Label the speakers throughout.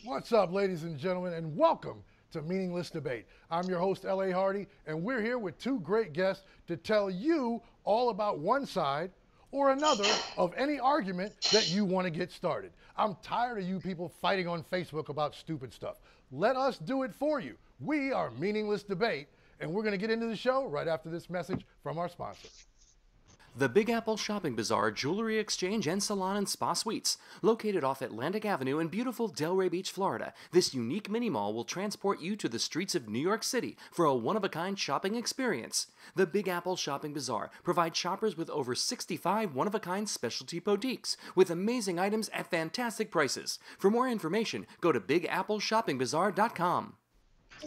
Speaker 1: What's up, ladies and gentlemen, and welcome to Meaningless Debate. I'm your host, L.A. Hardy, and we're here with two great guests to tell you all about one side or another of any argument that you want to get started. I'm tired of you people fighting on Facebook about stupid stuff. Let us do it for you. We are Meaningless Debate, and we're going to get into the show right after this message from our sponsor.
Speaker 2: The Big Apple Shopping Bazaar Jewelry Exchange and Salon and Spa Suites. Located off Atlantic Avenue in beautiful Delray Beach, Florida, this unique mini mall will transport you to the streets of New York City for a one-of-a-kind shopping experience. The Big Apple Shopping Bazaar provides shoppers with over 65 one-of-a-kind specialty boutiques with amazing items at fantastic prices. For more information, go to BigAppleShoppingBazaar.com.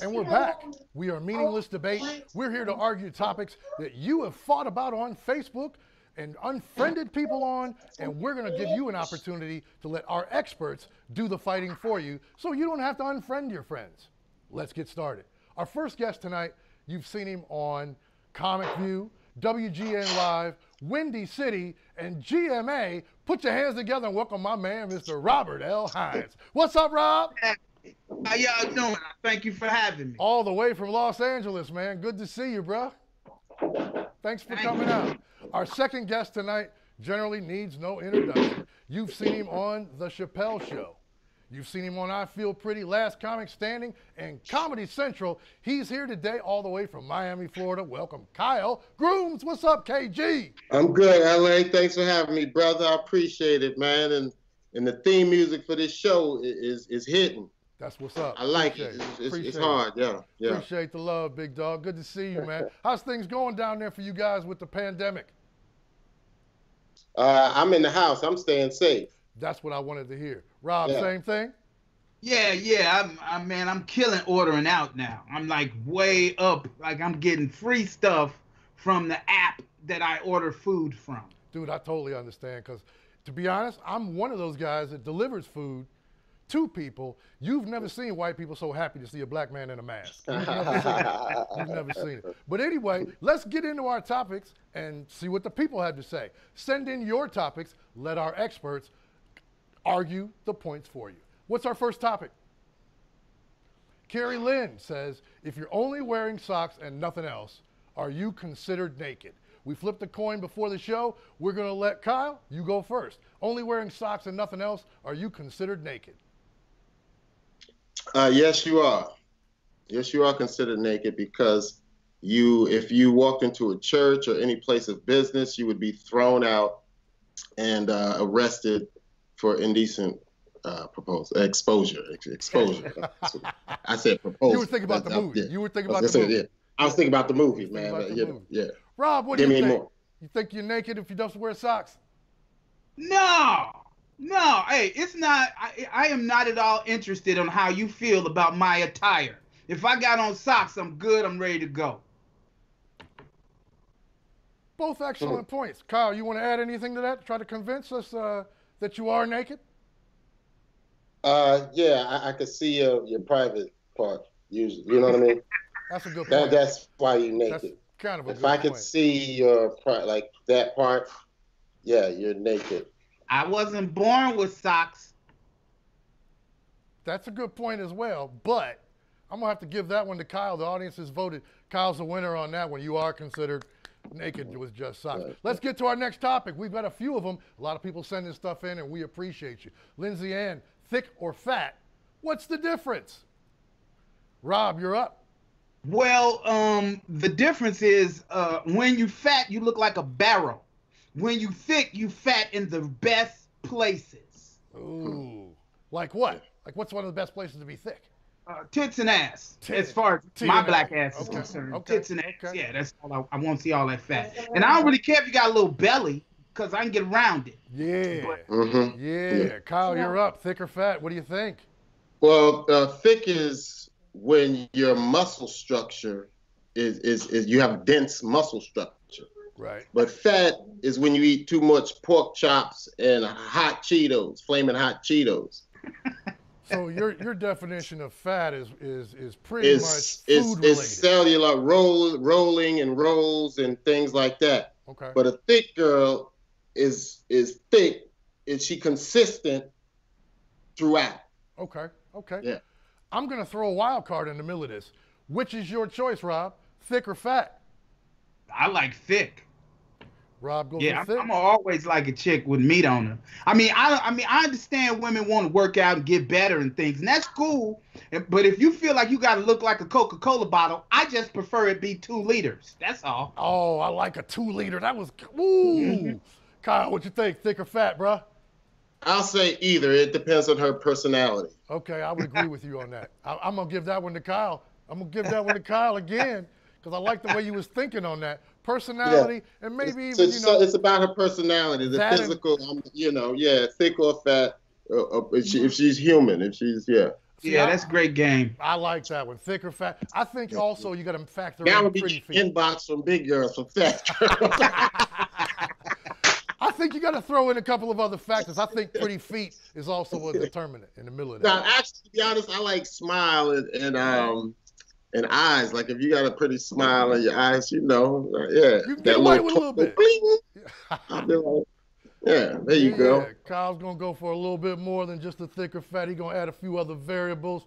Speaker 1: And we're back. We are Meaningless Debate. We're here to argue topics that you have fought about on Facebook and unfriended people on, and we're going to give you an opportunity to let our experts do the fighting for you so you don't have to unfriend your friends. Let's get started. Our first guest tonight, you've seen him on Comic View, WGN Live, Windy City, and GMA. Put your hands together and welcome my man, Mr. Robert L. Hines. What's up, Rob?
Speaker 3: How y'all doing? Thank you for having me.
Speaker 1: All the way from Los Angeles, man. Good to see you, bro. Thanks for coming out. Our second guest tonight generally needs no introduction. You've seen him on The Chappelle Show. You've seen him on I Feel Pretty, Last Comic Standing, and Comedy Central. He's here today all the way from Miami, Florida. Welcome, Kyle Grooms. What's up, KG?
Speaker 4: I'm good, LA. Thanks for having me, brother. I appreciate it, man. And the theme music for this show is hitting.
Speaker 1: That's what's up.
Speaker 4: I like it. It's hard, yeah.
Speaker 1: Appreciate the love, big dog. Good to see you, man. How's things going down there for you guys with the pandemic?
Speaker 4: I'm in the house. I'm staying safe.
Speaker 1: That's what I wanted to hear. Rob, same thing?
Speaker 3: Yeah. I'm killing ordering out now. I'm like way up. Like I'm getting free stuff from the app that I order food from.
Speaker 1: Dude, I totally understand because, to be honest, I'm one of those guys that delivers food to people. You've never seen white people so happy to see a black man in a mask. You've never seen it. You've never seen it. But anyway, let's get into our topics and see what the people have to say. Send in your topics. Let our experts argue the points for you. What's our first topic? Carrie Lynn says, if you're only wearing socks and nothing else, are you considered naked? We flipped a coin before the show. We're going to let Kyle, you go first. Only wearing socks and nothing else, are you considered naked?
Speaker 4: Yes, you are. Yes, you are considered naked because if you walked into a church or any place of business, you would be thrown out and arrested for indecent exposure. I said proposal.
Speaker 1: You were thinking about the movie. You were thinking about the movie.
Speaker 4: Yeah. I was thinking about the movie, man. Yeah.
Speaker 1: Rob, what do you think? You think you're naked if you don't wear socks?
Speaker 3: No, hey, it's not. I am not at all interested on how you feel about my attire. If I got on socks, I'm good. I'm ready to go.
Speaker 1: Both excellent points. Kyle, you want to add anything to that? Try to convince us that you are naked?
Speaker 4: Yeah, I could see your private part usually. You know what I mean?
Speaker 1: That's a good point.
Speaker 4: That's why you're naked.
Speaker 1: That's kind of a good
Speaker 4: point. If I could see your like that part, yeah, you're naked.
Speaker 3: I wasn't born with socks.
Speaker 1: That's a good point as well, but I'm going to have to give that one to Kyle. The audience has voted. Kyle's the winner on that one. You are considered naked with just socks.
Speaker 4: Right.
Speaker 1: Let's get to our next topic. We've got a few of them. A lot of people sending stuff in, and we appreciate you. Lindsay Ann, thick or fat? What's the difference? Rob, you're up.
Speaker 3: Well, the difference is when you fat, you look like a barrel. When you thick, you fat in the best places.
Speaker 1: Ooh. Like what? Like what's one of the best places to be thick?
Speaker 3: Tits and ass. As far as my black ass is concerned. Tits and ass. Yeah, that's all I won't see all that fat. And I don't really care if you got a little belly, because I can get around it.
Speaker 1: Yeah. Yeah. Kyle, you're up. Thick or fat? What do you think?
Speaker 4: Well, thick is when your muscle structure is you have dense muscle structure.
Speaker 1: Right.
Speaker 4: But fat is when you eat too much pork chops and hot Cheetos, flaming hot Cheetos.
Speaker 1: So your definition of fat is pretty much food related.
Speaker 4: It's cellular rolling and rolls and things like that.
Speaker 1: Okay.
Speaker 4: But a thick girl is thick. Is she consistent throughout?
Speaker 1: Okay. Okay.
Speaker 4: Yeah.
Speaker 1: I'm going to throw a wild card in the middle of this. Which is your choice, Rob? Thick or fat?
Speaker 3: I like thick.
Speaker 1: Rob goes
Speaker 3: Yeah,
Speaker 1: with thick.
Speaker 3: I'm always like a chick with meat on her. I understand women want to work out and get better and things, and that's cool. But if you feel like you got to look like a Coca-Cola bottle, I just prefer it be 2 liters. That's all.
Speaker 1: Oh, I like a 2-liter. That was, ooh. Kyle, what you think? Thick or fat, bruh?
Speaker 4: I'll say either. It depends on her personality.
Speaker 1: Okay, I would agree with you on that. I'm going to give that one to Kyle. I'm going to give that one to Kyle again because I like the way you was thinking on that. Personality, and maybe even,
Speaker 4: it's about her personality, the physical, thick or fat, if she's human, if she's,
Speaker 3: that's a great game.
Speaker 1: I like that one, thick or fat. I think also you got to factor
Speaker 4: that
Speaker 1: in
Speaker 4: would be
Speaker 1: pretty feet.
Speaker 4: Inbox from big girls, from fat girls.
Speaker 1: I think you got to throw in a couple of other factors. I think pretty feet is also a determinant in the middle of that.
Speaker 4: Now, actually, to be honest, I like smile and eyes. Like if you got a pretty smile in your eyes,
Speaker 1: You can get away with a little bit.
Speaker 4: I'll be like, there you go.
Speaker 1: Kyle's going to go for a little bit more than just the thick or fat. He's going to add a few other variables.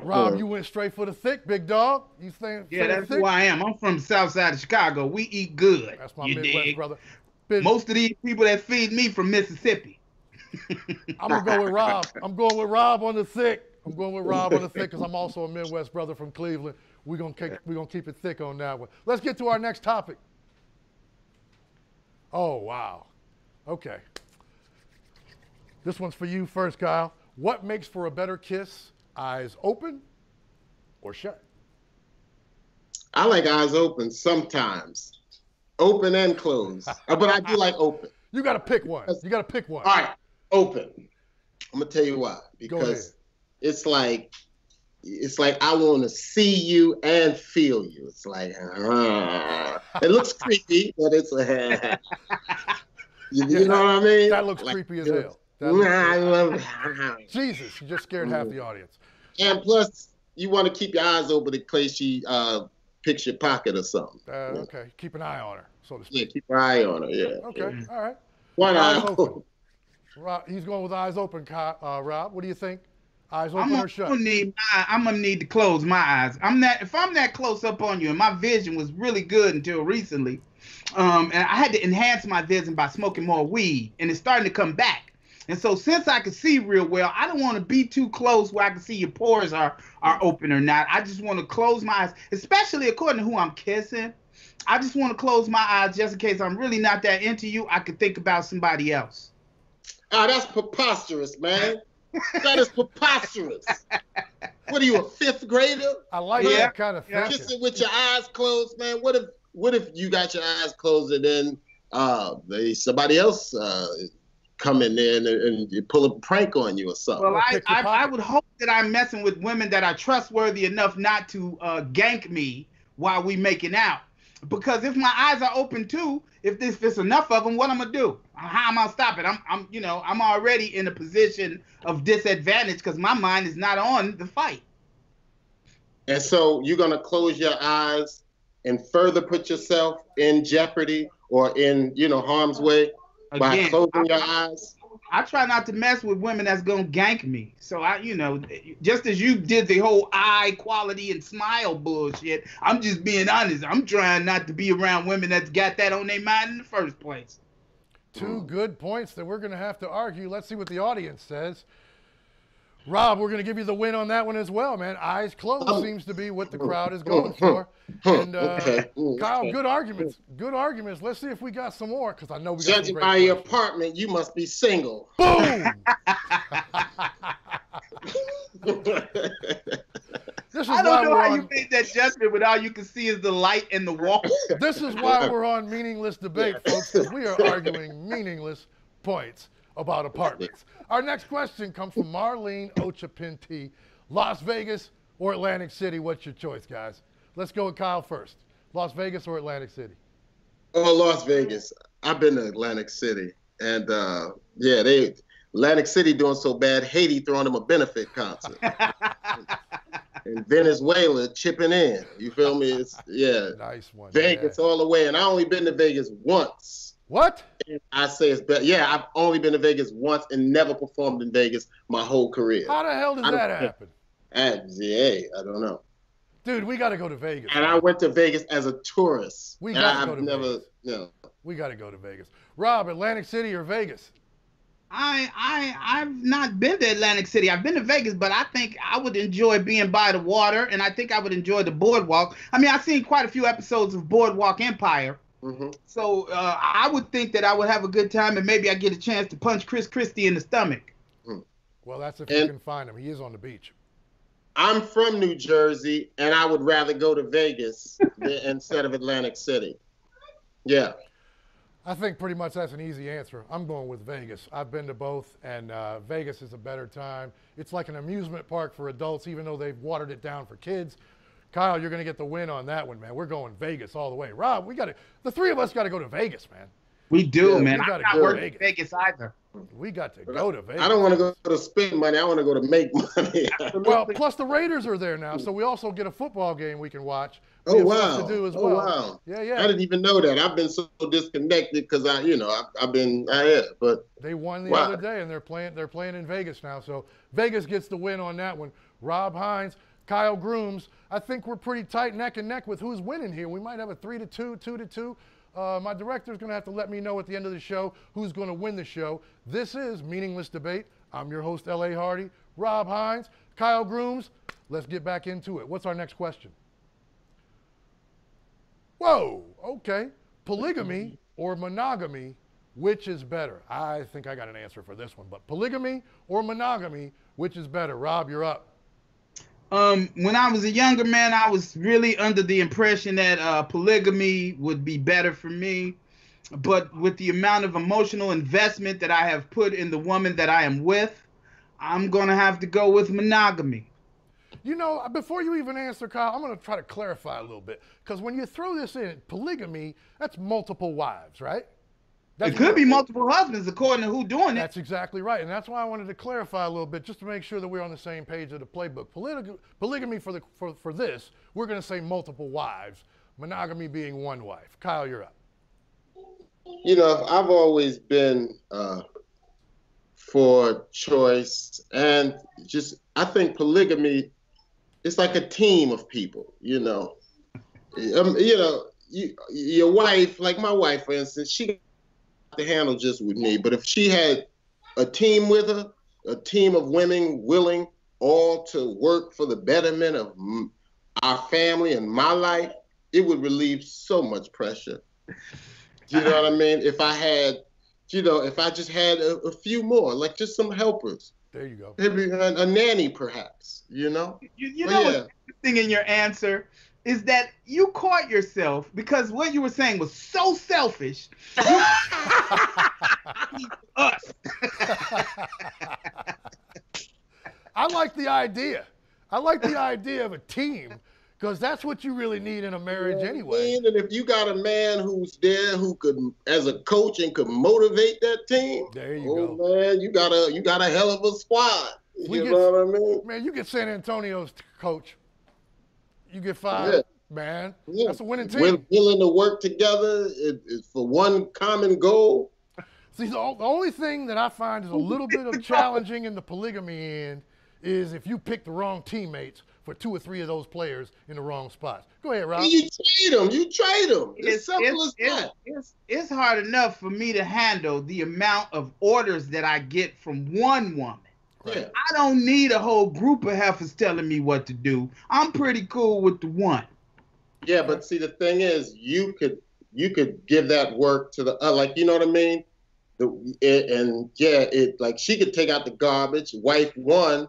Speaker 1: Rob, you went straight for the thick, big dog. You saying
Speaker 3: that's
Speaker 1: thick?
Speaker 3: who I am. I'm from the south side of Chicago. We eat good.
Speaker 1: That's my Midwest brother.
Speaker 3: Most of these people that feed me from Mississippi.
Speaker 1: I'm going to go with Rob. I'm going with Rob on the thick. I'm going with Rob on the thick because I'm also a Midwest brother from Cleveland. We're gonna keep it thick on that one. Let's get to our next topic. Oh, wow. Okay. This one's for you first, Kyle. What makes for a better kiss? Eyes open or shut?
Speaker 4: I like eyes open sometimes. Open and closed. But I do like open.
Speaker 1: You got to pick one. You got to pick one.
Speaker 4: All right, open. I'm going to tell you why. Because it's like I want to see you and feel you. It's like, it looks creepy, but it's you know what I mean?
Speaker 1: That looks creepy as hell. Jesus, you just scared half the audience.
Speaker 4: And plus, you want to keep your eyes open in case she picks your pocket or something.
Speaker 1: Okay, keep an eye on her, so to speak.
Speaker 4: Yeah, keep an eye on her,
Speaker 1: Okay, all right.
Speaker 4: One eye open.
Speaker 1: Rob, he's going with eyes open, Rob. What do you think? Eyes open or shut?
Speaker 3: I'm gonna need to close my eyes. If I'm that close up on you, and my vision was really good until recently, and I had to enhance my vision by smoking more weed, and it's starting to come back. And so since I can see real well, I don't want to be too close where I can see your pores are open or not. I just want to close my eyes, especially according to who I'm kissing. I just want to close my eyes just in case I'm really not that into you. I could think about somebody else.
Speaker 4: Oh, that's preposterous, man. That is preposterous. What are you, a 5th grader?
Speaker 1: I like that kind of thing.
Speaker 4: Kissing with your eyes closed, man. What if you got your eyes closed and then somebody else come in there and you pull a prank on you or something?
Speaker 3: Well, I would hope that I'm messing with women that are trustworthy enough not to gank me while we making out. Because if my eyes are open too, if there's enough of them, what I'm gonna do? How am I gonna stop it? I'm already in a position of disadvantage because my mind is not on the fight.
Speaker 4: And so you're gonna close your eyes and further put yourself in jeopardy or in harm's way by closing your eyes.
Speaker 3: I try not to mess with women that's gonna gank me. So just as you did the whole eye quality and smile bullshit, I'm just being honest. I'm trying not to be around women that's got that on their mind in the first place.
Speaker 1: 2 good points that we're gonna have to argue. Let's see what the audience says. Rob, we're gonna give you the win on that one as well, man. Eyes closed seems to be what the crowd is going for. And Kyle, good arguments. Good arguments. Let's see if we got some more, because I know we got
Speaker 4: Judging by your apartment, you must be single.
Speaker 1: Boom!
Speaker 3: I don't know how you made that judgment when all you can see is the light and the wall.
Speaker 1: This is why we're on Meaningless Debate, folks, because we are arguing meaningless points about apartments. Our next question comes from Marlene Ochapinti. Las Vegas or Atlantic City? What's your choice, guys? Let's go with Kyle first. Las Vegas or Atlantic City?
Speaker 4: Oh, Las Vegas. I've been to Atlantic City. And, Atlantic City doing so bad, Haiti throwing them a benefit concert. And Venezuela chipping in. You feel me? It's,
Speaker 1: Nice one.
Speaker 4: Vegas all the way. And I only been to Vegas once.
Speaker 1: What?
Speaker 4: I say it's better. Yeah, I've only been to Vegas once and never performed in Vegas my whole career.
Speaker 1: How the hell does that happen?
Speaker 4: I don't know.
Speaker 1: Dude, we got to go to Vegas.
Speaker 4: And I went to Vegas as a tourist.
Speaker 1: We got to go to
Speaker 4: Vegas.
Speaker 1: We got to go to Vegas. Rob, Atlantic City or Vegas?
Speaker 3: I've not been to Atlantic City. I've been to Vegas, but I think I would enjoy being by the water, and I think I would enjoy the boardwalk. I mean, I've seen quite a few episodes of Boardwalk Empire.
Speaker 4: Mm-hmm.
Speaker 3: So I would think that I would have a good time, and maybe I get a chance to punch Chris Christie in the stomach.
Speaker 1: Well, that's if you can find him. He is on the beach.
Speaker 4: I'm from New Jersey, and I would rather go to Vegas instead of Atlantic City. Yeah.
Speaker 1: I think pretty much that's an easy answer. I'm going with Vegas. I've been to both, and Vegas is a better time. It's like an amusement park for adults, even though they've watered it down for kids. Kyle, you're going to get the win on that one, man. We're going Vegas all the way. Rob, the three of us got to go to Vegas, man.
Speaker 3: We do, man.
Speaker 1: I'm
Speaker 3: not working Vegas either.
Speaker 1: We got to go to Vegas.
Speaker 4: I don't want to go to spend money. I want to go to make money.
Speaker 1: Well, plus the Raiders are there now, so we also get a football game we can watch.
Speaker 4: Oh, wow.
Speaker 1: To do as well.
Speaker 4: Wow.
Speaker 1: Yeah.
Speaker 4: I didn't even know that. I've been so disconnected because but
Speaker 1: they won the other day, and they're playing in Vegas now. So Vegas gets the win on that one. Rob Hines, Kyle Grooms. I think we're pretty tight neck and neck with who's winning here. We might have a 3-2, 2-2. My director's going to have to let me know at the end of the show who's going to win the show. This is Meaningless Debate. I'm your host, L.A. Hardy. Rob Hines, Kyle Grooms. Let's get back into it. What's our next question? Whoa, okay. Polygamy or monogamy, which is better? I think I got an answer for this one, but polygamy or monogamy, which is better? Rob, you're up.
Speaker 3: When I was a younger man, I was really under the impression that polygamy would be better for me. But with the amount of emotional investment that I have put in the woman that I am with, I'm going to have to go with monogamy.
Speaker 1: You know, before you even answer, Kyle, I'm going to try to clarify a little bit. Because when you throw this in, polygamy, that's multiple wives, right?
Speaker 3: It could be multiple husbands, according to who's doing it.
Speaker 1: That's exactly right. And that's why I wanted to clarify a little bit, just to make sure that we're on the same page of the playbook. Polygamy for this, we're going to say multiple wives. Monogamy being one wife. Kyle, you're up.
Speaker 4: You know, I've always been for choice. And I think polygamy, it's like a team of people, you know. Your wife, like my wife, for instance, she got to handle just with me. But if she had a team with her, a team of women willing all to work for the betterment of our family and my life, it would relieve so much pressure. You know what I mean? If I had, if I just had a few more, like just some helpers.
Speaker 1: There you go.
Speaker 4: Maybe a nanny, perhaps, you know?
Speaker 3: You know what's interesting in your answer is that you caught yourself because what you were saying was so selfish. Us.
Speaker 1: I like the idea. I like the idea of a team because that's what you really need in a marriage anyway.
Speaker 4: And if you got a man who's there who could, as a coach, and could motivate that team,
Speaker 1: there you go.
Speaker 4: Man, you got a hell of a squad. You know what I mean?
Speaker 1: Man, you get San Antonio's coach. You get five, man. Yeah. That's a winning team.
Speaker 4: We're willing to work together for one common goal.
Speaker 1: See, the only thing that I find is a little bit of challenging in the polygamy end is if you pick the wrong teammates for 2 or 3 of those players in the wrong spots. Go ahead, Rob.
Speaker 4: You trade them. It's simple as that.
Speaker 3: It's hard enough for me to handle the amount of orders that I get from one woman.
Speaker 4: Right.
Speaker 3: I don't need a whole group of heifers telling me what to do. I'm pretty cool with the one.
Speaker 4: Yeah, but see, the thing is, you could give that work to the like, you know what I mean? Like she could take out the garbage. Wife 1,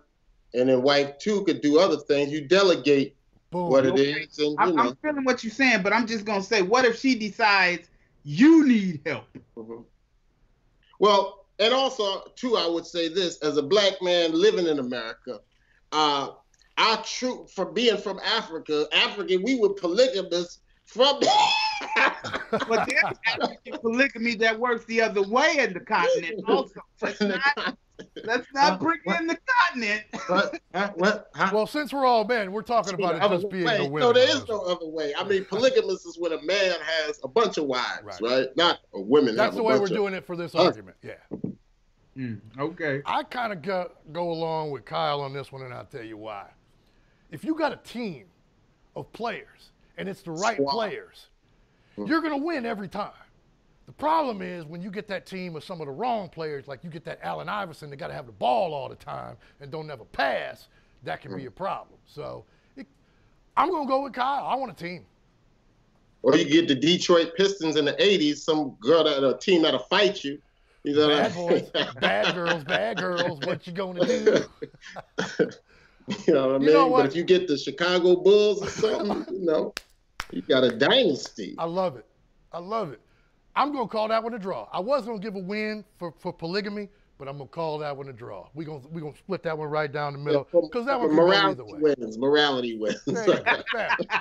Speaker 4: and then wife 2 could do other things. You delegate what it is, and
Speaker 3: I'm feeling what you're saying, but I'm just gonna say, what if she decides you need help?
Speaker 4: Mm-hmm. Well. And also, too, I would say this, as a black man living in America, for being from Africa, we were polygamous from
Speaker 3: But there's African polygamy that works the other way in the continent also. So Let's not bring in the continent.
Speaker 4: What? Huh?
Speaker 1: Well, since we're all men, we're talking about it just being the women.
Speaker 4: No, there is no other way. I mean, polygamous is when a man has a bunch of wives, right? Not women.
Speaker 1: That's the way we're doing it for this argument. Yeah.
Speaker 3: Okay.
Speaker 1: I kind of go along with Kyle on this one, and I'll tell you why. If you got a team of players, and it's the right players, you're going to win every time. The problem is when you get that team of some of the wrong players, like you get that Allen Iverson that got to have the ball all the time and don't never pass, that can be a problem. So I'm going to go with Kyle. I want a team.
Speaker 4: Or you get the Detroit Pistons in the 80s, some girl, a team that'll fight you. You know
Speaker 1: bad boys, bad girls, what you going to do?
Speaker 4: You know what I mean? But if you get the Chicago Bulls or something, you got a dynasty.
Speaker 1: I love it. I'm going to call that one a draw. I was going to give a win for polygamy, but I'm going to call that one a draw. We're going to split that one right down the middle because that one can go either way.
Speaker 4: Morality wins.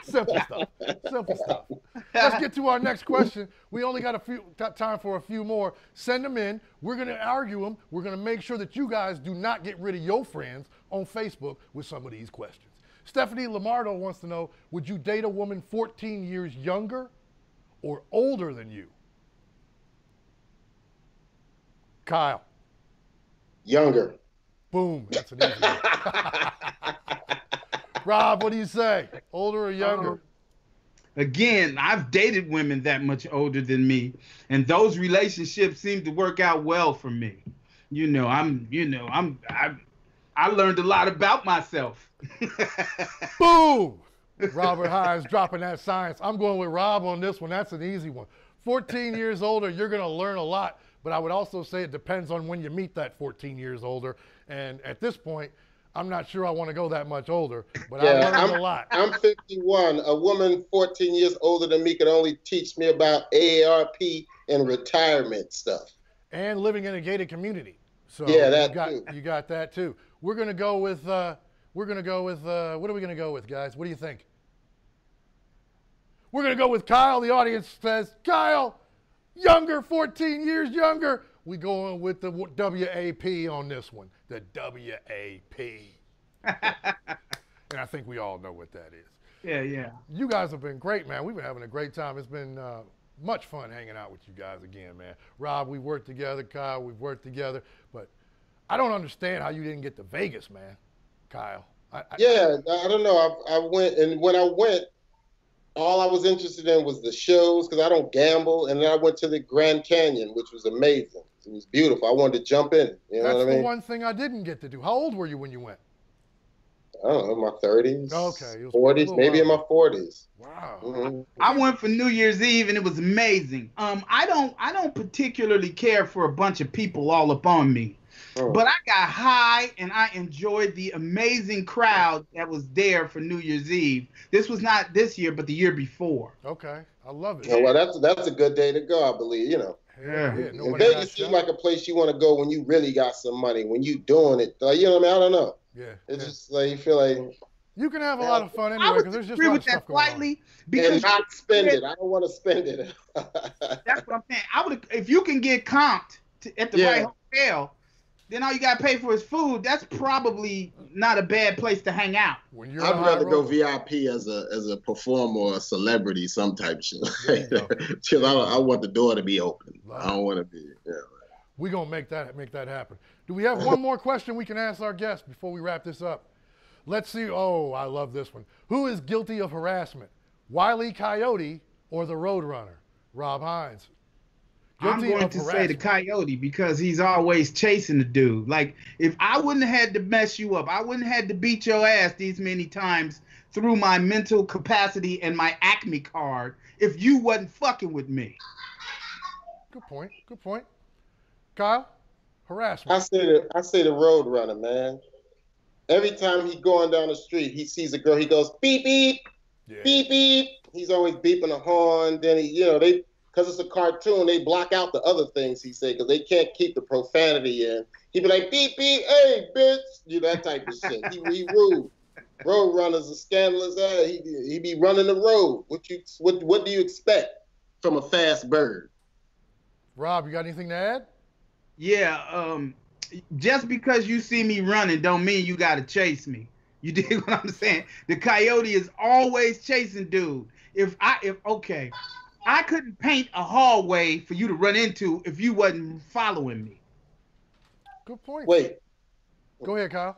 Speaker 1: Simple stuff. Let's get to our next question. We only got time for a few more. Send them in. We're going to argue them. We're going to make sure that you guys do not get rid of your friends on Facebook with some of these questions. Stephanie Lamardo wants to know, would you date a woman 14 years younger or older than you? Kyle.
Speaker 4: Younger.
Speaker 1: Boom. That's an easy one. Rob, what do you say? Older or younger?
Speaker 3: Again, I've dated women that much older than me, and those relationships seem to work out well for me. I learned a lot about myself.
Speaker 1: Boom. Robert Hines dropping that science. I'm going with Rob on this one. That's an easy one. 14 years older, you're going to learn a lot. But I would also say it depends on when you meet that 14 years older. And at this point, I'm not sure I want to go that much older, but I learned a lot.
Speaker 4: I'm 51. A woman 14 years older than me could only teach me about AARP and retirement stuff.
Speaker 1: And living in a gated community. So you got that too. We're going to go with, what are we going to go with, guys? What do you think? We're going to go with Kyle. The audience says, Kyle, younger, 14 years younger. We going with the WAP on this one. The WAP. And I think we all know what that is.
Speaker 3: Yeah.
Speaker 1: You guys have been great, man. We've been having a great time. It's been much fun hanging out with you guys again, man. Rob, we worked together. Kyle, we've worked together. But I don't understand how you didn't get to Vegas, man. Kyle. I don't know. I went, and when I went, all I was interested in was the shows because I don't gamble. And then I went to the Grand Canyon, which was amazing. It was beautiful. I wanted to jump in. You know what I mean? That's the one thing I didn't get to do. How old were you when you went?
Speaker 4: I don't know, my 30s.
Speaker 1: Okay.
Speaker 4: 40s, maybe in my 40s.
Speaker 1: Wow.
Speaker 4: Mm-hmm.
Speaker 3: I went for New Year's Eve and it was amazing. I don't particularly care for a bunch of people all up on me. But I got high and I enjoyed the amazing crowd that was there for New Year's Eve. This was not this year, but the year before.
Speaker 1: Okay, I love it.
Speaker 4: Yeah, well, that's a good day to go, I believe. You know.
Speaker 3: Yeah.
Speaker 4: And Vegas seems like a place you want to go when you really got some money. When you doing it, you know what I mean? I don't know.
Speaker 1: Yeah.
Speaker 4: It's just like you feel like
Speaker 1: you can have a lot of fun anyway because there's just a lot of stuff going on.
Speaker 3: Because
Speaker 4: and not spend it. I don't want to spend it.
Speaker 3: That's what I'm saying. If you can get comped at the right hotel. Then all you got to pay for is food. That's probably not a bad place to hang out.
Speaker 4: I'd rather go VIP as a performer or a celebrity, some type of shit. Because I want the door to be open. I don't want to be. Yeah.
Speaker 1: We're going to make that happen. Do we have one more question we can ask our guests before we wrap this up? Let's see. Oh, I love this one. Who is guilty of harassment? Wile E. Coyote or the Roadrunner? Rob Hines.
Speaker 3: I'm going to say the Coyote because he's always chasing the dude. Like, if I wouldn't have had to mess you up, I wouldn't have had to beat your ass these many times through my mental capacity and my Acme card if you wasn't fucking with me.
Speaker 1: Good point. Kyle, harassment.
Speaker 4: I say the Roadrunner, man. Every time he's going down the street, he sees a girl, he goes, beep, beep, beep, beep. He's always beeping a horn. Then because it's a cartoon, they block out the other things he say because they can't keep the profanity in. He'd be like, beep, beep, hey, bitch, that type of shit. He rude. Roadrunner's a scandalous ass. He be running the road. What do you expect from a fast bird?
Speaker 1: Rob, you got anything to add?
Speaker 3: Yeah, just because you see me running don't mean you got to chase me. You dig what I'm saying? The coyote is always chasing dude. Okay, I couldn't paint a hallway for you to run into if you wasn't following me.
Speaker 1: Good point.
Speaker 4: Wait.
Speaker 1: Go ahead, Kyle.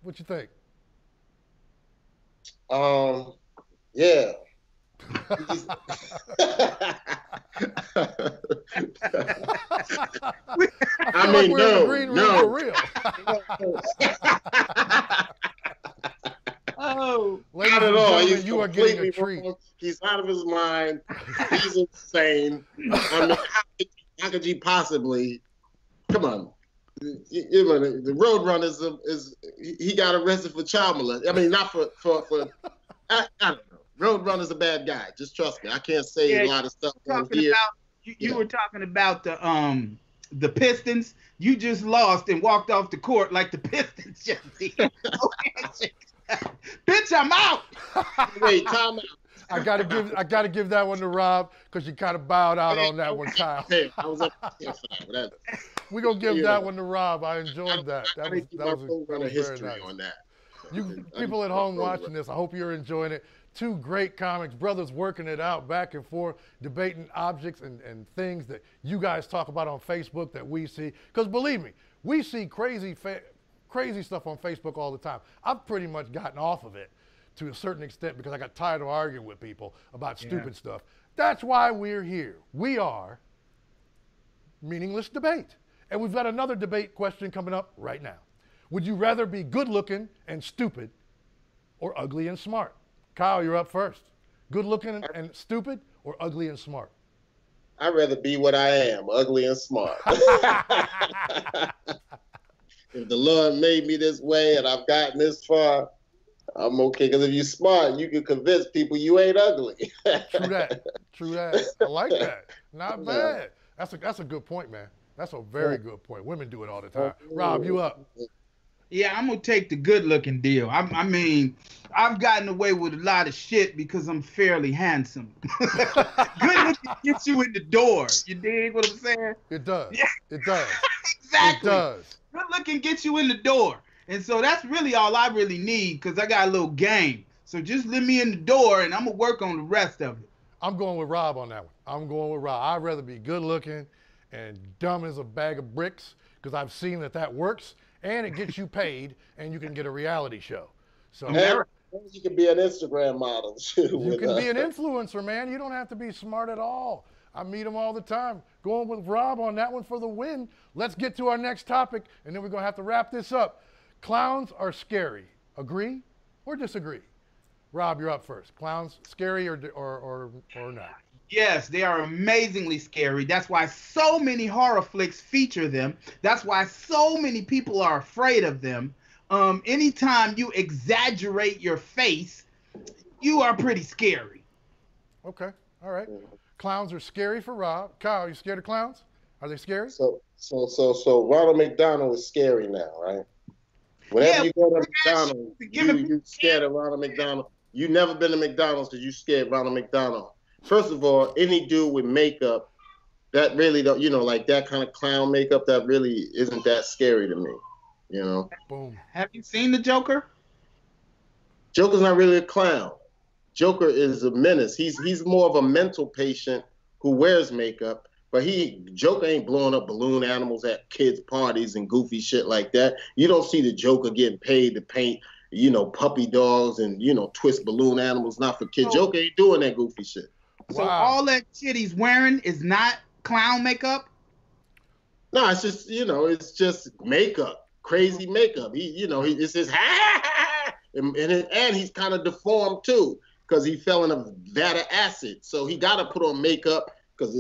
Speaker 1: What you think?
Speaker 4: Yeah. I mean, no.
Speaker 1: For real.
Speaker 3: Oh,
Speaker 4: not at all. He's
Speaker 1: you are getting a
Speaker 4: completely
Speaker 1: treat.
Speaker 4: wrong. He's out of his mind. He's insane. I mean, how could you possibly? Come on. The Roadrunner is he got arrested for child molestation. I mean, not for I don't know. Roadrunner's a bad guy. Just trust me. I can't say a lot of stuff on here.
Speaker 3: You were talking about the Pistons. You just lost and walked off the court like the Pistons just did. Bitch, I'm out.
Speaker 4: Wait, time out.
Speaker 1: I gotta give that one to Rob because you kind of bowed out on that one, Kyle.
Speaker 4: Hey, I was up here for that.
Speaker 1: We're gonna give that one to Rob. I enjoyed that. That was
Speaker 4: a history
Speaker 1: very nice.
Speaker 4: on that.
Speaker 1: You people at home watching this, I hope you're enjoying it. Two great comics, brothers working it out back and forth, debating objects and things that you guys talk about on Facebook that we see. Because believe me, we see crazy stuff on Facebook all the time. I've pretty much gotten off of it to a certain extent because I got tired of arguing with people about stupid stuff. That's why we're here. We are Meaningless Debate. And we've got another debate question coming up right now. Would you rather be good looking and stupid or ugly and smart? Kyle, you're up first. Good looking and stupid or ugly and smart?
Speaker 4: I'd rather be what I am, ugly and smart. If the Lord made me this way and I've gotten this far, I'm okay. Because if you're smart, you can convince people you ain't ugly.
Speaker 1: True that. True that. I like that. Not bad. That's a good point, man. That's a very good point. Women do it all the time. Rob, you up?
Speaker 3: Yeah, I'm gonna take the good-looking deal. I mean, I've gotten away with a lot of shit because I'm fairly handsome. Good-looking gets you in the door. You dig what I'm saying?
Speaker 1: It does. Yeah. It does.
Speaker 3: Exactly.
Speaker 1: It does.
Speaker 3: Good-looking gets you in the door, and so that's really all I really need because I got a little game. So just let me in the door, and I'm gonna work on the rest of it.
Speaker 1: I'm going with Rob on that one. I'm going with Rob. I'd rather be good-looking and dumb as a bag of bricks because I've seen that works. And it gets you paid, and you can get a reality show. So
Speaker 4: you can be an Instagram model too.
Speaker 1: You can be an influencer, man. You don't have to be smart at all. I meet them all the time. Going with Rob on that one for the win. Let's get to our next topic, and then we're gonna have to wrap this up. Clowns are scary. Agree or disagree? Rob, you're up first. Clowns scary or not?
Speaker 3: Yes, they are amazingly scary. That's why so many horror flicks feature them. That's why so many people are afraid of them. Anytime you exaggerate your face, you are pretty scary.
Speaker 1: Okay, all right. Clowns are scary for Rob. Kyle, you scared of clowns? Are they scary?
Speaker 4: So Ronald McDonald is scary now, right? Whenever you go to McDonald's, you scared of Ronald McDonald. You never been to McDonald's because you scared Ronald McDonald. First of all, any dude with makeup, that really don't, like that kind of clown makeup, that really isn't that scary to me,
Speaker 1: Boom.
Speaker 3: Have you seen the Joker?
Speaker 4: Joker's not really a clown. Joker is a menace. He's more of a mental patient who wears makeup, but Joker ain't blowing up balloon animals at kids' parties and goofy shit like that. You don't see the Joker getting paid to paint, puppy dogs and, twist balloon animals, not for kids. Joker ain't doing that goofy shit.
Speaker 3: So all that shit he's wearing is not clown makeup?
Speaker 4: No, it's just, it's just makeup, crazy makeup. It's his and he's kind of deformed too because he fell in a vat of acid. So he got to put on makeup because,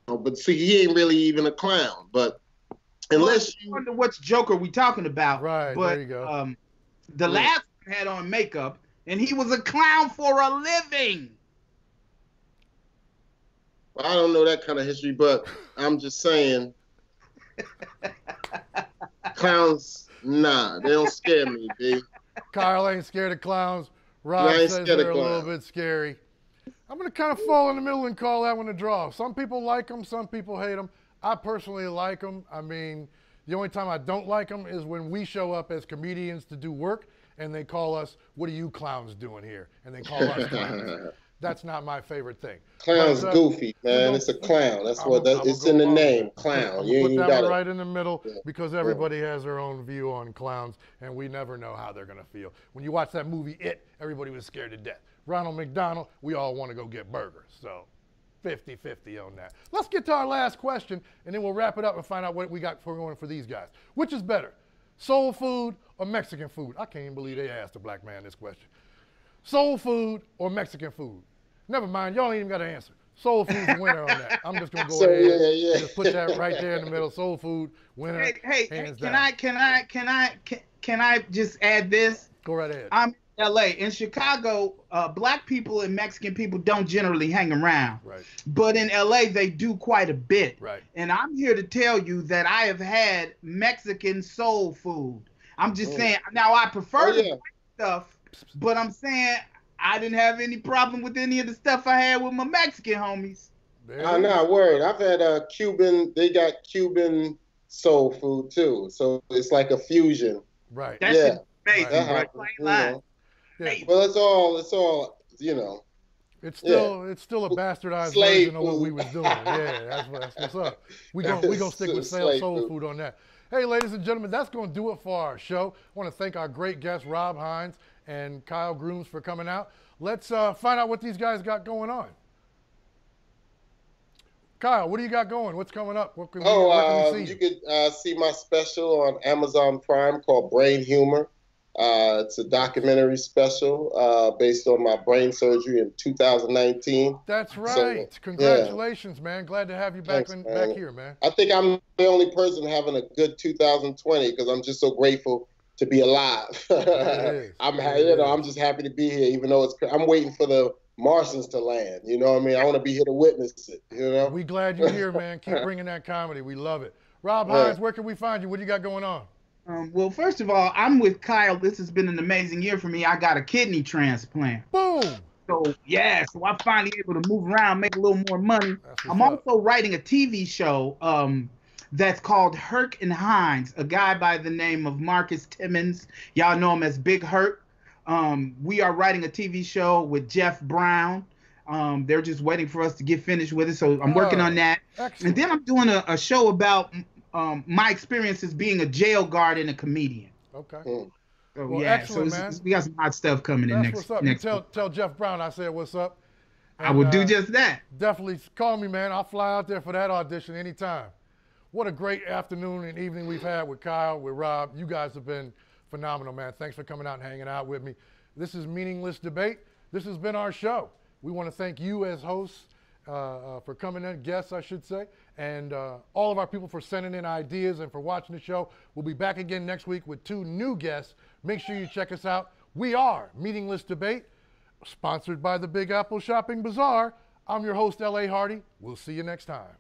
Speaker 4: but see, he ain't really even a clown. But unless
Speaker 3: I wonder which Joker we talking about.
Speaker 1: Right,
Speaker 3: but,
Speaker 1: there you go.
Speaker 3: The last one had on makeup and he was a clown for a living.
Speaker 4: I don't know that kind of history, but I'm just saying, clowns, nah, they don't scare me, B.
Speaker 1: Kyle ain't scared of clowns. Rob says they're a little bit scary. I'm going to kind of fall in the middle and call that one a draw. Some people like them, some people hate them. I personally like them. I mean, The only time I don't like them is when we show up as comedians to do work and they call us, "What are you clowns doing here?" And they call us clowns. That's not my favorite thing.
Speaker 4: Clown's goofy, man. It's a clown. That's it's in the name, clown.
Speaker 1: You ain't put that one right in the middle because everybody has their own view on clowns, and we never know how they're gonna feel. When you watch that movie, everybody was scared to death. Ronald McDonald, we all want to go get burgers. So 50-50 on that. Let's get to our last question, and then we'll wrap it up and find out what we got going for these guys. Which is better, soul food or Mexican food? I can't even believe they asked a black man this question. Soul food or Mexican food? Never mind, y'all ain't even got to answer. Soul food's the winner on that. I'm just gonna go ahead and just put that right there in the middle. Soul food winner.
Speaker 3: Hey, can I just add this?
Speaker 1: Go right ahead.
Speaker 3: I'm in LA. In Chicago, black people and Mexican people don't generally hang around.
Speaker 1: Right.
Speaker 3: But in LA, they do quite a bit.
Speaker 1: Right.
Speaker 3: And I'm here to tell you that I have had Mexican soul food. I'm just saying. Now I prefer the white stuff, but I'm saying I didn't have any problem with any of the stuff I had with my Mexican homies.
Speaker 4: I'm not worried. I've had Cuban. They got Cuban soul food too, so it's like a fusion.
Speaker 1: Right.
Speaker 3: That's amazing.
Speaker 1: Right.
Speaker 3: Right.
Speaker 4: Well, it's all.
Speaker 1: It's still a bastardized version of what we was doing. Yeah, that's what's up. We gonna stick with soul food on that. Hey, ladies and gentlemen, that's gonna do it for our show. I want to thank our great guests, Rob Hines and Kyle Grooms, for coming out. Let's find out what these guys got going on. Kyle, what do you got going? What's coming up? Where can we see
Speaker 4: you could see my special on Amazon Prime called Brain Humor. It's a documentary special based on my brain surgery in 2019.
Speaker 1: That's right. So, congratulations, man. Glad to have you back here, man.
Speaker 4: I think I'm the only person having a good 2020 because I'm just so grateful to be alive. I'm just happy to be here, even though I'm waiting for the Martians to land. You know what I mean? I want to be here to witness it. You know?
Speaker 1: We glad you're here, man. Keep bringing that comedy. We love it. Rob Hines, where can we find you? What do you got going on?
Speaker 3: Well, first of all, I'm with Kyle. This has been an amazing year for me. I got a kidney transplant.
Speaker 1: Boom!
Speaker 3: So I'm finally able to move around, make a little more money. I'm also writing a TV show that's called Herc and Hines, a guy by the name of Marcus Timmons. Y'all know him as Big Herc. We are writing a TV show with Jeff Brown. They're just waiting for us to get finished with it, so I'm working on that.
Speaker 1: Excellent.
Speaker 3: And then I'm doing a show about my experiences being a jail guard and a comedian.
Speaker 1: Okay.
Speaker 3: So,
Speaker 1: well, excellent, man.
Speaker 3: We got some hot stuff coming in next.
Speaker 1: What's up? Tell Jeff Brown I said what's up. And,
Speaker 3: I will do just that.
Speaker 1: Definitely call me, man. I'll fly out there for that audition anytime. What a great afternoon and evening we've had with Kyle, with Rob. You guys have been phenomenal, man. Thanks for coming out and hanging out with me. This is Meaningless Debate. This has been our show. We want to thank you as hosts for coming in, guests, I should say, and all of our people for sending in ideas and for watching the show. We'll be back again next week with 2 new guests. Make sure you check us out. We are Meaningless Debate, sponsored by the Big Apple Shopping Bazaar. I'm your host, L.A. Hardy. We'll see you next time.